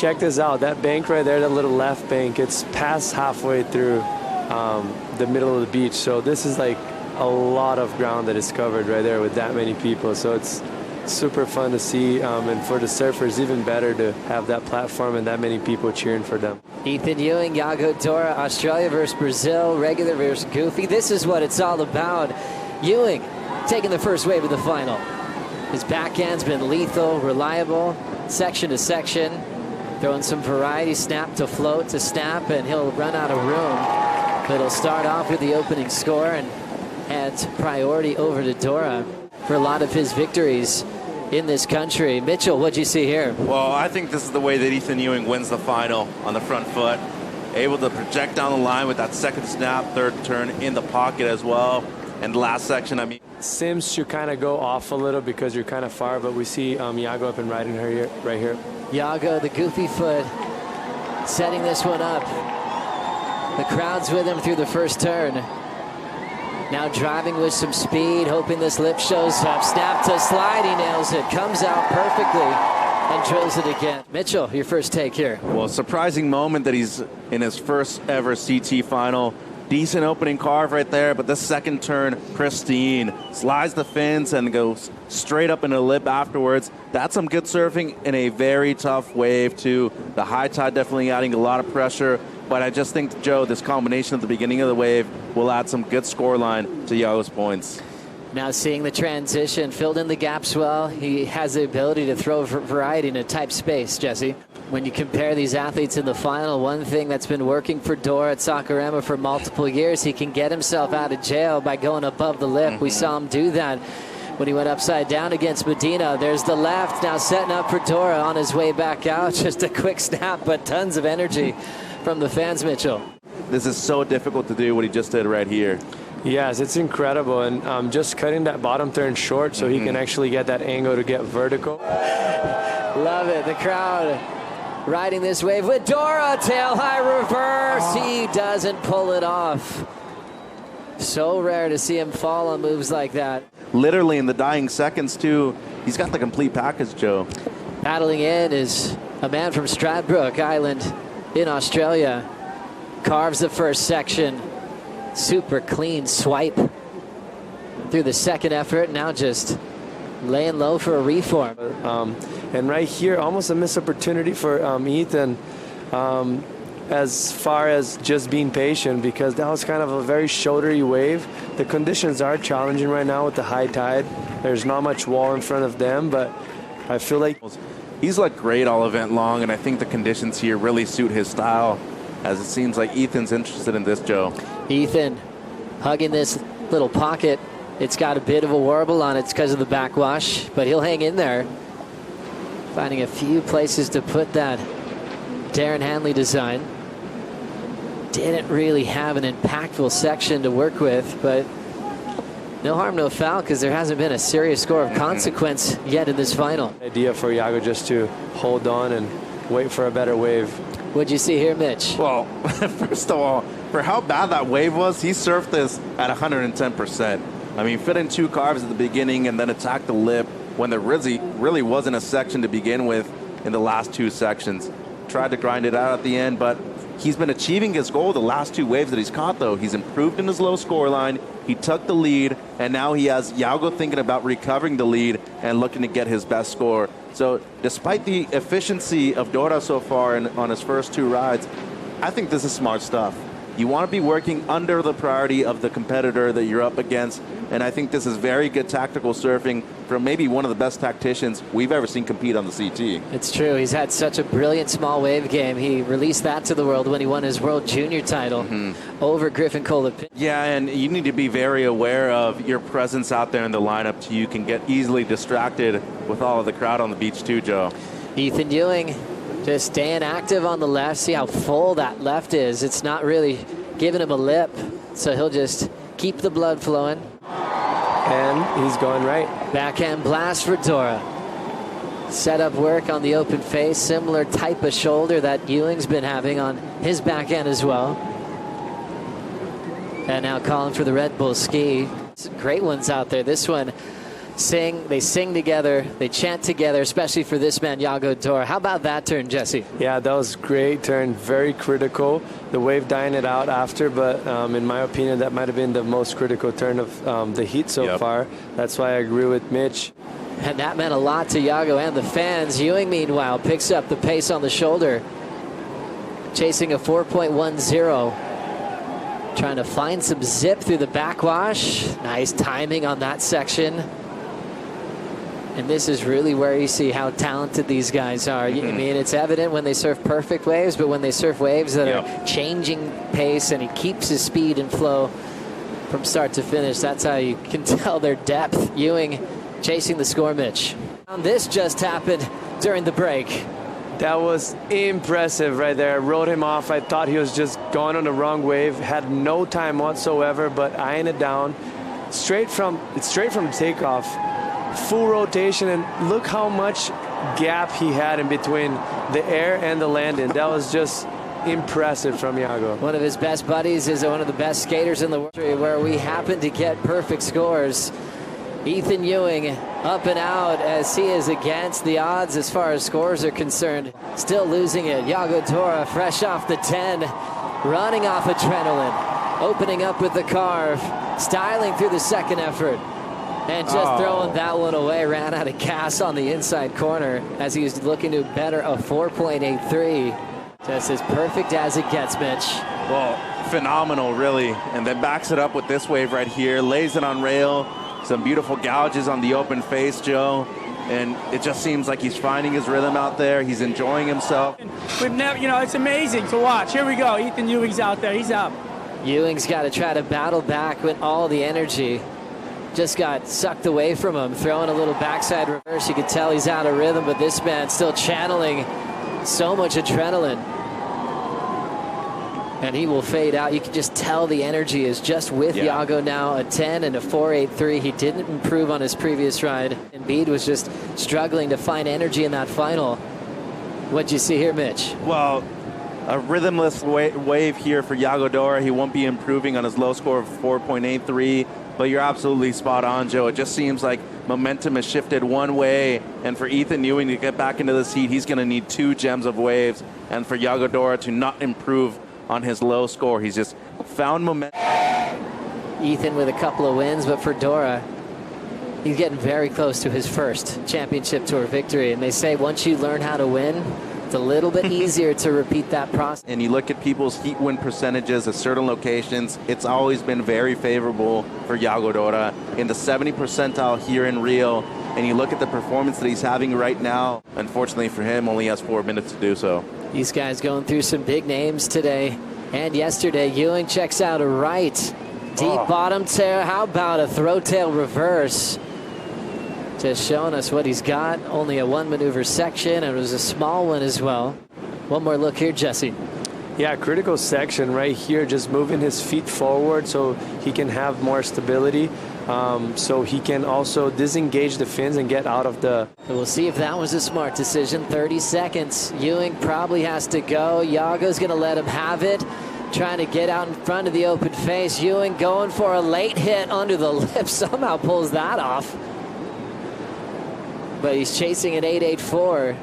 check this out. That bank right there, that little left bank, it's past halfway through the middle of the beach. So this is like a lot of ground that is covered right there with that many people. So it's super fun to see, and for the surfers, even better to have that platform and that many people cheering for them. E.Ewing, Yago Dora, Australia versus Brazil, regular versus goofy. This is what it's all about. Ewing taking the first wave of the final. His backhand's been lethal, reliable, section to section, throwing some variety, snap to float to snap, and he'll run out of room. But he'll start off with the opening score and adds priority over to Dora for a lot of his victories in this country. Mitchell, what'd you see here? Well, I think this is the way that E.Ewing wins the final on the front foot. Able to project down the line with that second snap, third turn in the pocket as well. And the last section, I mean, Sims should kind of go off a little because you're kind of far, but we see Yago up and riding her here, right here. Yago, the goofy foot, setting this one up. The crowd's with him through the first turn. Now driving with some speed, hoping this lip shows up. Snap to slide, he nails it. Comes out perfectly and drills it again. Mitchell, your first take here. well, surprising moment that he's in his first ever CT final. Decent opening carve right there, but the second turn, pristine. Slides the fins and goes straight up in the lip afterwards. That's some good surfing in a very tough wave, too. The high tide definitely adding a lot of pressure. But I just think, Joe, this combination at the beginning of the wave will add some good scoreline to Yago's points. Now seeing the transition, filled in the gaps well. He has the ability to throw variety in a tight space, Jesse. When you compare these athletes in the final, one thing that's been working for Dora at Saquarema for multiple years, he can get himself out of jail by going above the lip. We saw him do that when he went upside down against Medina. There's the left, now setting up for Dora on his way back out. Just a quick snap, but tons of energy from the fans, Mitchell. This is so difficult to do what he just did right here. Yes, it's incredible, and just cutting that bottom turn short so he can actually get that angle to get vertical. Love it. The crowd riding this wave with Dora. Tail high reverse. He doesn't pull it off. So rare to see him fall on moves like that. Literally in the dying seconds, too. He's got the complete package, Joe. Paddling in is a man from Stradbroke Island in Australia. Carves the first section. Super clean swipe through the second effort. Now just laying low for a reform. And right here, almost a missed opportunity for Ethan as far as just being patient, because that was kind of a very shouldery wave. The conditions are challenging right now with the high tide. There's not much wall in front of them, but I feel like He's looked great all event long, and I think the conditions here really suit his style, as it seems like Ethan's interested in this, Joe. Ethan hugging this little pocket. It's got a bit of a warble on it. It's because of the backwash, but he'll hang in there. Finding a few places to put that Darren Hanley design. Didn't really have an impactful section to work with, but no harm, no foul, because there hasn't been a serious score of consequence yet in this final. idea for Yago just to hold on and wait for a better wave. What'd you see here, Mitch? Well, first of all, for how bad that wave was, he surfed this at 110%. I mean, fit in two carves at the beginning and then attacked the lip when there really wasn't a section to begin with in the last two sections. Tried to grind it out at the end, but he's been achieving his goal the last two waves that he's caught, though. He's improved in his low score line. He took the lead, and now he has Yago thinking about recovering the lead and looking to get his best score. So despite the efficiency of Dora so far on his first two rides, I think this is smart stuff. You want to be working under the priority of the competitor that you're up against, and I think this is very good tactical surfing from maybe one of the best tacticians we've ever seen compete on the CT. It's true. He's had such a brilliant small wave game. He released that to the world when he won his World Junior title over Griffin Colapinto. Yeah, and you need to be very aware of your presence out there in the lineup, so you can get easily distracted with all of the crowd on the beach too, Joe. E.Ewing just staying active on the left. See how full that left is. It's not really giving him a lip, so he'll just keep the blood flowing. And he's going right. Backhand blast for Dora. Setup work on the open face. Similar type of shoulder that Ewing's been having on his backhand as well. And now calling for the Red Bull ski. Some great ones out there. This one They sing together, they chant together, especially for this man, Yago Dora. How about that turn, Jesse? Yeah, that was a great turn, very critical. The wave dying it out after, but in my opinion, that might have been the most critical turn of the heat so far. That's why I agree with Mitch. And that meant a lot to Yago and the fans. Ewing, meanwhile, picks up the pace on the shoulder, chasing a 4.10. Trying to find some zip through the backwash. Nice timing on that section. And this is really where you see how talented these guys are. I mean, it's evident when they surf perfect waves, but when they surf waves that are changing pace and he keeps his speed and flow from start to finish, that's how you can tell their depth. Ewing chasing the score, Mitch. This just happened during the break. That was impressive right there. I rode him off. I thought he was just going on the wrong wave. Had no time whatsoever, but eyeing it down. Straight from takeoff. Full rotation, and look how much gap he had in between the air and the landing. That was just impressive from Yago. One of his best buddies is one of the best skaters in the world, where we happen to get perfect scores. E.Ewing up and out as he is against the odds as far as scores are concerned. Still losing it. Yago Dora fresh off the 10, running off adrenaline, opening up with the carve, styling through the second effort. And just throwing that one away, ran out of gas on the inside corner as he was looking to better a 4.83. Just as perfect as it gets, Mitch. Well, phenomenal, really. And then backs it up with this wave right here, lays it on rail. Some beautiful gouges on the open face, Joe. And it just seems like he's finding his rhythm out there. He's enjoying himself. We've never, it's amazing to watch. Here we go. Ewing's out there. He's up. Ewing's got to try to battle back with all the energy. Just got sucked away from him, throwing a little backside reverse. You could tell he's out of rhythm, but this man's still channeling so much adrenaline. And he will fade out. You can just tell the energy is just with Yago now. A 10 and a 4.83. He didn't improve on his previous ride. Embiid was just struggling to find energy in that final. What'd you see here, Mitch? Well, a rhythmless wave here for Yago Dora. He won't be improving on his low score of 4.83. But you're absolutely spot on, Joe. It just seems like momentum has shifted one way. And for Ewing to get back into this heat, he's going to need 2 gems of waves. And for Yago Dora to not improve on his low score, he's just found momentum. With a couple of wins, but for Dora, he's getting very close to his first championship tour victory. And they say once you learn how to win, it's a little bit easier to repeat that process. And you look at people's heat win percentages at certain locations, it's always been very favorable for Yago Dora. In the 70 percentile here in Rio, and you look at the performance that he's having right now, unfortunately for him, only has 4 minutes to do so. These guys going through some big names today and yesterday. Ewing checks out a right. Deep bottom tail. How about a throw tail reverse? Just showing us what he's got. Only a 1 maneuver section, and it was a small one as well. One more look here, Jesse. Yeah, critical section right here, just moving his feet forward so he can have more stability. So he can also disengage the fins and get out of the... We'll see if that was a smart decision. 30 seconds. Ewing probably has to go. Yago's going to let him have it. Trying to get out in front of the open face. Ewing going for a late hit under the lip. Somehow pulls that off. But he's chasing at 8.84.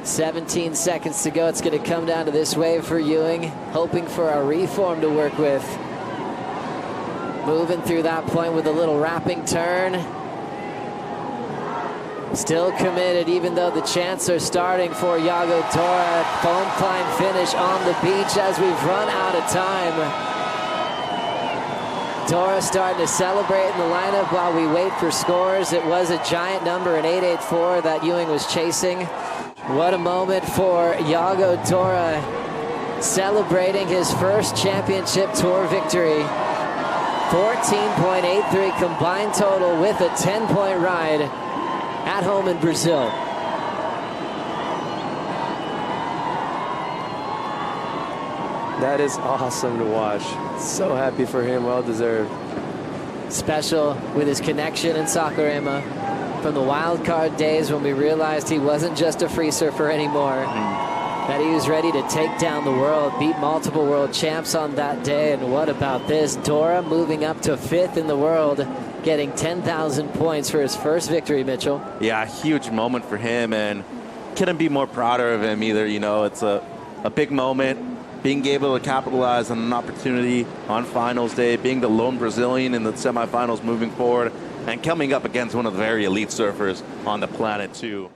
17 seconds to go. It's going to come down to this wave for Ewing. Hoping for a reform to work with. Moving through that point with a little wrapping turn. Still committed, even though the chants are starting for Yago Dora. Foam climb finish on the beach as we've run out of time. Dora starting to celebrate in the lineup while we wait for scores. It was a giant number, an 8.84 that Ewing was chasing. What a moment for Yago Dora, celebrating his first championship tour victory. 14.83 combined total with a 10-point ride at home in Brazil. That is awesome to watch. So happy for him, well deserved. Special with his connection in Saquarema from the wild card days when we realized he wasn't just a free surfer anymore. That he was ready to take down the world, beat multiple world champs on that day. And what about this? Dora moving up to 5th in the world, getting 10,000 points for his first victory, Mitchell. Yeah, huge moment for him, and couldn't be more prouder of him either. You know, it's a big moment, being able to capitalize on an opportunity on finals day, being the lone Brazilian in the semifinals moving forward, and coming up against one of the very elite surfers on the planet, too.